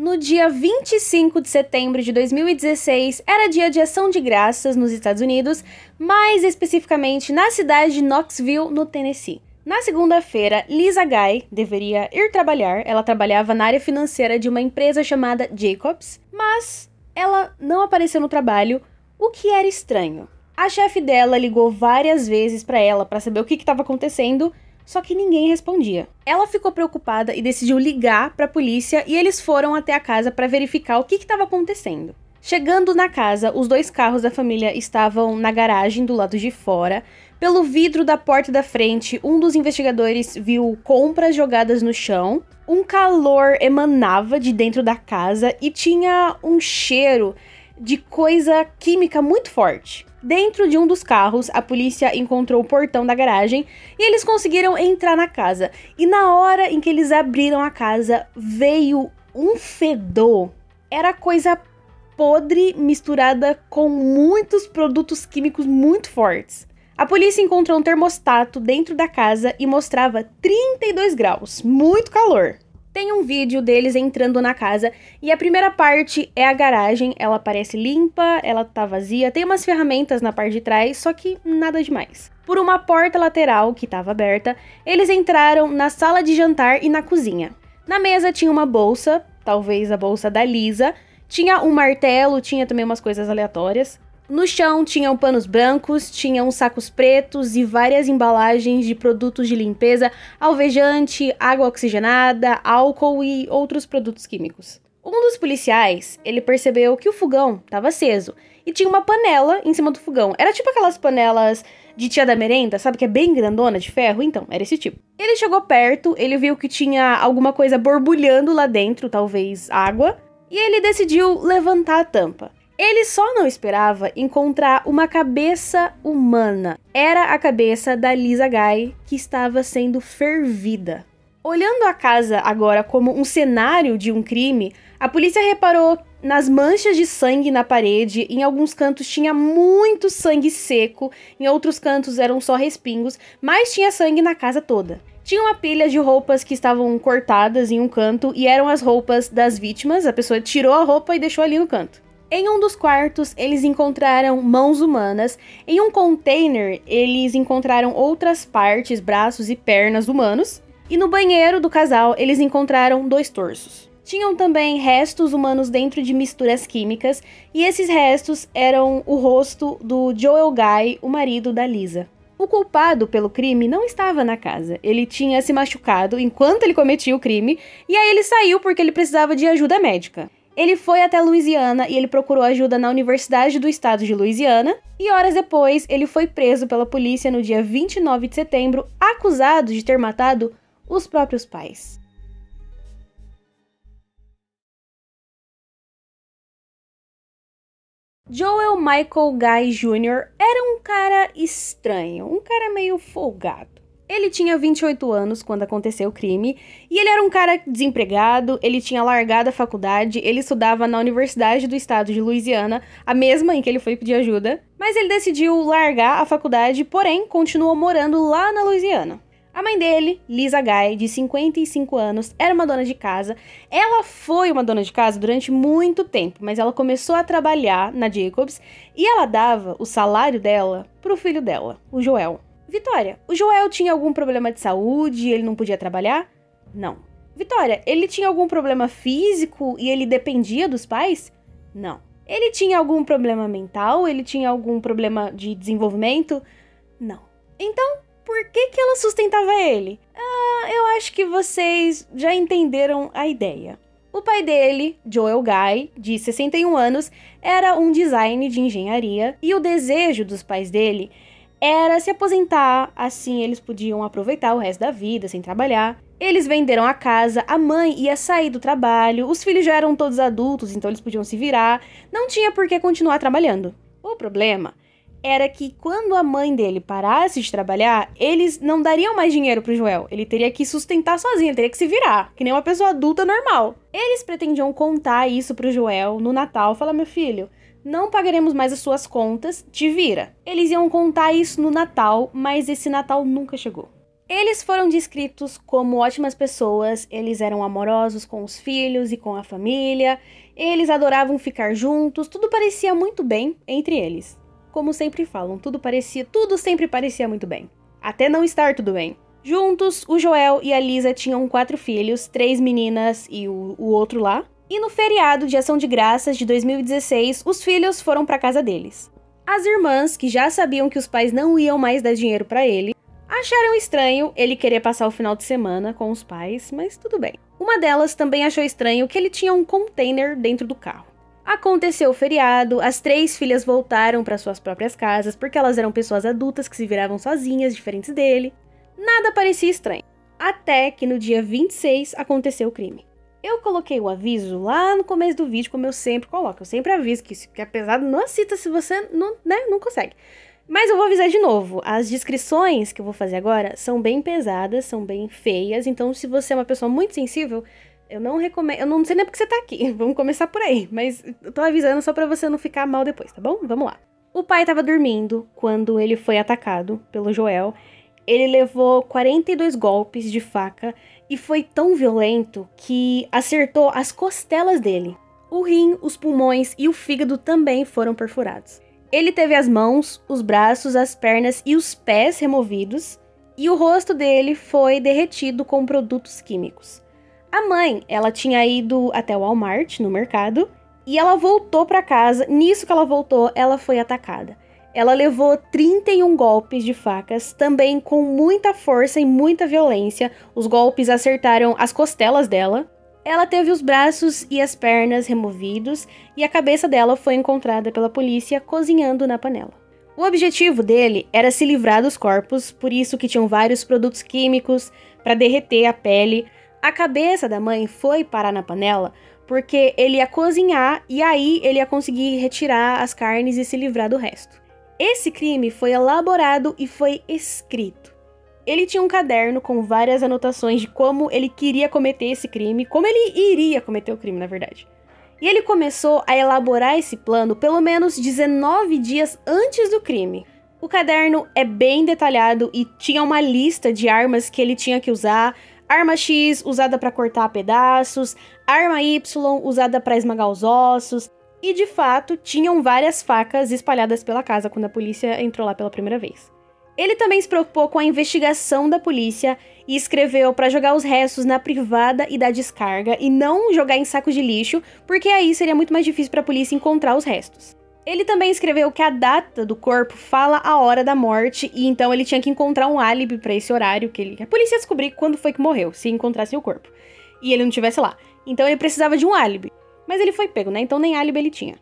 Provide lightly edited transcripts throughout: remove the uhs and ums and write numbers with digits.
No dia 25 de setembro de 2016, era dia de ação de graças nos Estados Unidos, mais especificamente na cidade de Knoxville, no Tennessee. Na segunda-feira, Lisa Guy deveria ir trabalhar. Ela trabalhava na área financeira de uma empresa chamada Jacobs, mas ela não apareceu no trabalho, o que era estranho. A chefe dela ligou várias vezes para ela para saber o que estava acontecendo, só que ninguém respondia. Ela ficou preocupada e decidiu ligar para a polícia e eles foram até a casa para verificar o que estava acontecendo. Chegando na casa, os dois carros da família estavam na garagem do lado de fora. Pelo vidro da porta da frente, um dos investigadores viu compras jogadas no chão. Um calor emanava de dentro da casa e tinha um cheiro de coisa química muito forte. Dentro de um dos carros, a polícia encontrou o portão da garagem e eles conseguiram entrar na casa. E na hora em que eles abriram a casa, veio um fedor. Era coisa podre misturada com muitos produtos químicos muito fortes. A polícia encontrou um termostato dentro da casa e mostrava 32 graus, muito calor. Tem um vídeo deles entrando na casa e a primeira parte é a garagem, ela parece limpa, ela tá vazia, tem umas ferramentas na parte de trás, só que nada demais. Por uma porta lateral que estava aberta, eles entraram na sala de jantar e na cozinha. Na mesa tinha uma bolsa, talvez a bolsa da Lisa, tinha um martelo, tinha também umas coisas aleatórias. No chão tinham panos brancos, tinham sacos pretos e várias embalagens de produtos de limpeza, alvejante, água oxigenada, álcool e outros produtos químicos. Um dos policiais, ele percebeu que o fogão estava aceso e tinha uma panela em cima do fogão. Era tipo aquelas panelas de tia da merenda, sabe, que é bem grandona, de ferro? Então, era esse tipo. Ele chegou perto, ele viu que tinha alguma coisa borbulhando lá dentro, talvez água, e ele decidiu levantar a tampa. Ele só não esperava encontrar uma cabeça humana. Era a cabeça da Lisa Guy que estava sendo fervida. Olhando a casa agora como um cenário de um crime, a polícia reparou nas manchas de sangue na parede. Em alguns cantos tinha muito sangue seco, em outros cantos eram só respingos, mas tinha sangue na casa toda. Tinha uma pilha de roupas que estavam cortadas em um canto e eram as roupas das vítimas. A pessoa tirou a roupa e deixou ali no canto. Em um dos quartos, eles encontraram mãos humanas. Em um container, eles encontraram outras partes, braços e pernas humanos. E no banheiro do casal, eles encontraram 2 torsos. Tinham também restos humanos dentro de misturas químicas. E esses restos eram o rosto do Joel Guy, o marido da Lisa. O culpado pelo crime não estava na casa. Ele tinha se machucado enquanto ele cometia o crime. E aí ele saiu porque ele precisava de ajuda médica. Ele foi até Louisiana e ele procurou ajuda na Universidade do Estado de Louisiana. E horas depois, ele foi preso pela polícia no dia 29 de setembro, acusado de ter matado os próprios pais. Joel Michael Guy Jr. era um cara estranho, um cara meio folgado. Ele tinha 28 anos quando aconteceu o crime, e ele era um cara desempregado, ele tinha largado a faculdade, ele estudava na Universidade do Estado de Louisiana, a mesma em que ele foi pedir ajuda, mas ele decidiu largar a faculdade, porém continuou morando lá na Louisiana. A mãe dele, Lisa Guy, de 55 anos, era uma dona de casa. Ela foi uma dona de casa durante muito tempo, mas ela começou a trabalhar na Jacobs e ela dava o salário dela pro filho dela, o Joel. Vitória, o Joel tinha algum problema de saúde e ele não podia trabalhar? Não. Vitória, ele tinha algum problema físico e ele dependia dos pais? Não. Ele tinha algum problema mental? Ele tinha algum problema de desenvolvimento? Não. Então, por que ela sustentava ele? Eu acho que vocês já entenderam a ideia. O pai dele, Joel Guy, de 61 anos, era um designer de engenharia e o desejo dos pais dele era se aposentar, assim eles podiam aproveitar o resto da vida sem trabalhar. Eles venderam a casa, a mãe ia sair do trabalho, os filhos já eram todos adultos, então eles podiam se virar, não tinha por que continuar trabalhando. O problema era que quando a mãe dele parasse de trabalhar, eles não dariam mais dinheiro pro Joel. Ele teria que sustentar sozinho, ele teria que se virar, que nem uma pessoa adulta normal. Eles pretendiam contar isso pro Joel no Natal, falar, meu filho, não pagaremos mais as suas contas, te vira. Eles iam contar isso no Natal, mas esse Natal nunca chegou. Eles foram descritos como ótimas pessoas, eles eram amorosos com os filhos e com a família, eles adoravam ficar juntos, tudo parecia muito bem entre eles. Como sempre falam, tudo sempre parecia muito bem. Até não estar tudo bem. Juntos, o Joel e a Lisa tinham 4 filhos, 3 meninas e o outro lá. E no feriado de Ação de Graças de 2016, os filhos foram para casa deles. As irmãs, que já sabiam que os pais não iam mais dar dinheiro para ele, acharam estranho ele querer passar o final de semana com os pais, mas tudo bem. Uma delas também achou estranho que ele tinha um container dentro do carro. Aconteceu o feriado, as 3 filhas voltaram para suas próprias casas porque elas eram pessoas adultas que se viravam sozinhas, diferentes dele. Nada parecia estranho. Até que no dia 26 aconteceu o crime. Eu coloquei o aviso lá no começo do vídeo, como eu sempre coloco. Eu sempre aviso que isso que é pesado, não assista se você não consegue. Mas eu vou avisar de novo. As descrições que eu vou fazer agora são bem pesadas, são bem feias. Então, se você é uma pessoa muito sensível, eu não recomendo. Eu não sei nem porque você tá aqui. Vamos começar por aí. Mas eu tô avisando só pra você não ficar mal depois, tá bom? Vamos lá. O pai tava dormindo quando ele foi atacado pelo Joel. Ele levou 42 golpes de faca e foi tão violento que acertou as costelas dele. O rim, os pulmões e o fígado também foram perfurados. Ele teve as mãos, os braços, as pernas e os pés removidos e o rosto dele foi derretido com produtos químicos. A mãe, ela tinha ido até o Walmart, no mercado, e ela voltou para casa. Nisso que ela voltou, ela foi atacada. Ela levou 31 golpes de facas, também com muita força e muita violência. Os golpes acertaram as costelas dela. Ela teve os braços e as pernas removidos e a cabeça dela foi encontrada pela polícia cozinhando na panela. O objetivo dele era se livrar dos corpos, por isso que tinham vários produtos químicos para derreter a pele. A cabeça da mãe foi parar na panela porque ele ia cozinhar e aí ele ia conseguir retirar as carnes e se livrar do resto. Esse crime foi elaborado e foi escrito. Ele tinha um caderno com várias anotações de como ele queria cometer esse crime, como ele iria cometer o crime, na verdade. E ele começou a elaborar esse plano pelo menos 19 dias antes do crime. O caderno é bem detalhado e tinha uma lista de armas que ele tinha que usar. Arma X usada para cortar pedaços, arma Y usada para esmagar os ossos. E, de fato, tinham várias facas espalhadas pela casa quando a polícia entrou lá pela primeira vez. Ele também se preocupou com a investigação da polícia e escreveu para jogar os restos na privada e da descarga e não jogar em sacos de lixo, porque aí seria muito mais difícil para a polícia encontrar os restos. Ele também escreveu que a data do corpo fala a hora da morte e então ele tinha que encontrar um álibi para esse horário que a polícia ia descobrir quando foi que morreu, se encontrasse o corpo. E ele não estivesse lá. Então ele precisava de um álibi. Mas ele foi pego, né? Então nem álibi ele tinha.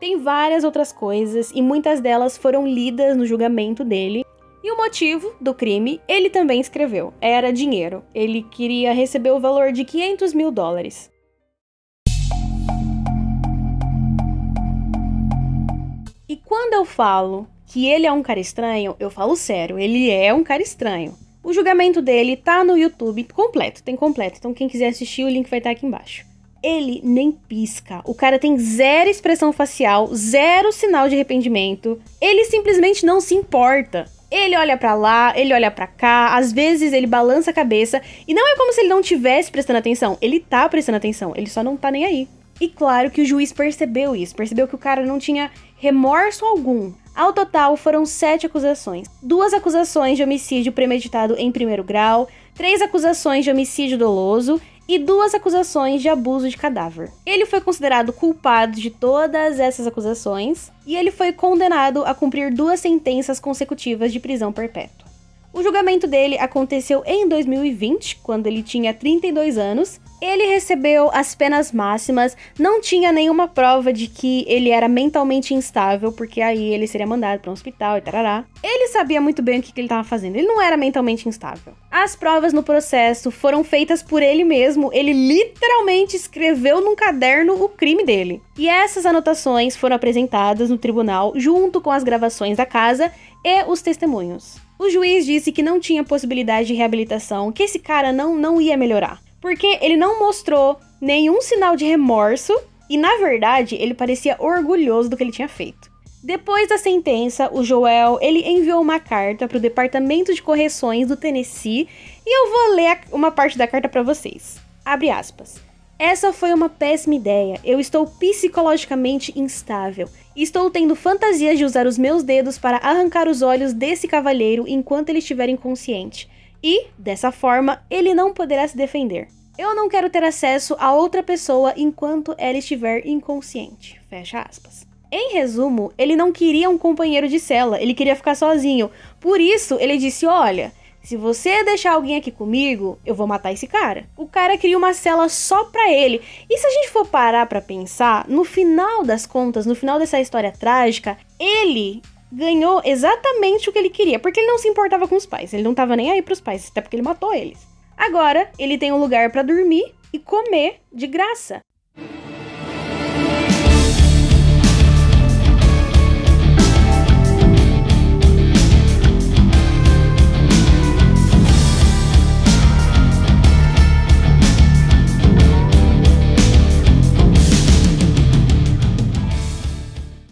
Tem várias outras coisas e muitas delas foram lidas no julgamento dele. E o motivo do crime, ele também escreveu. Era dinheiro. Ele queria receber o valor de $500 mil. E quando eu falo que ele é um cara estranho, eu falo sério. Ele é um cara estranho. O julgamento dele tá no YouTube completo. Tem completo. Então quem quiser assistir, o link vai estar aqui embaixo. Ele nem pisca, o cara tem zero expressão facial, zero sinal de arrependimento, ele simplesmente não se importa. Ele olha pra lá, ele olha pra cá, às vezes ele balança a cabeça, e não é como se ele não tivesse prestando atenção, ele tá prestando atenção, ele só não tá nem aí. E claro que o juiz percebeu isso, percebeu que o cara não tinha remorso algum. Ao total foram 7 acusações, 2 acusações de homicídio premeditado em primeiro grau, 3 acusações de homicídio doloso, e 2 acusações de abuso de cadáver. Ele foi considerado culpado de todas essas acusações e ele foi condenado a cumprir 2 sentenças consecutivas de prisão perpétua. O julgamento dele aconteceu em 2020, quando ele tinha 32 anos. Ele recebeu as penas máximas, não tinha nenhuma prova de que ele era mentalmente instável, porque aí ele seria mandado para um hospital e tarará. Ele sabia muito bem o que ele estava fazendo, ele não era mentalmente instável. As provas no processo foram feitas por ele mesmo, ele literalmente escreveu num caderno o crime dele. E essas anotações foram apresentadas no tribunal, junto com as gravações da casa e os testemunhos. O juiz disse que não tinha possibilidade de reabilitação, que esse cara não ia melhorar. Porque ele não mostrou nenhum sinal de remorso e, na verdade, ele parecia orgulhoso do que ele tinha feito. Depois da sentença, o Joel, ele enviou uma carta para o Departamento de Correções do Tennessee e eu vou ler uma parte da carta para vocês. Abre aspas. Essa foi uma péssima ideia. Eu estou psicologicamente instável. Estou tendo fantasias de usar os meus dedos para arrancar os olhos desse cavalheiro enquanto ele estiver inconsciente. E, dessa forma, ele não poderá se defender. Eu não quero ter acesso a outra pessoa enquanto ela estiver inconsciente. Fecha aspas. Em resumo, ele não queria um companheiro de cela, ele queria ficar sozinho. Por isso, ele disse, olha, se você deixar alguém aqui comigo, eu vou matar esse cara. O cara queria uma cela só pra ele. E se a gente for parar pra pensar, no final das contas, no final dessa história trágica, ele ganhou exatamente o que ele queria, porque ele não se importava com os pais, ele não tava nem aí pros pais, até porque ele matou eles. Agora, ele tem um lugar pra dormir e comer de graça.